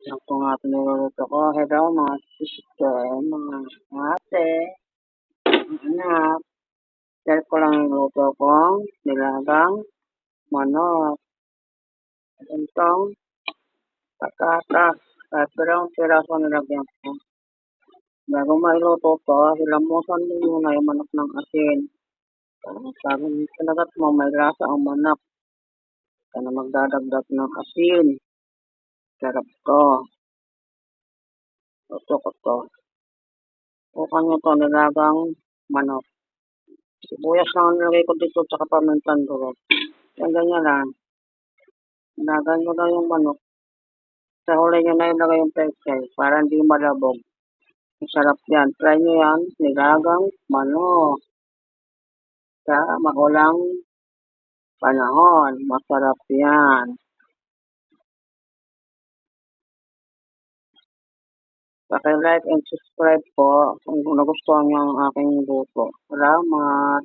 Yan po nga piniluluto ko. Hello mga sister, mga ate, mga anak. Share ko lang yung luto kong nilagang manok. Itong patatas. At dalawang piraso nilagyan ko. Bago mailuto to, hilamusan mo muna yung manok ng asin. Bago kinagat mo, may lasa ang manok. Kaya na magdadagdag ng asin. Sarap to. Luto ko to. Bukan nyo to nilagang manok. Sibuyas lang ang nilagay ko dito tsaka pamintan durog. Yan ganyan lang. Ilagan nyo lang yung manok. Sa huli nyo na ilagay yung pechay para hindi malabog. Masarap yan. Try nyo yan. Nilagang manok. Sa magulang panahon. Masarap yan. Paki-like and subscribe po kung nagustuhan nyo ang aking luto. Salamat.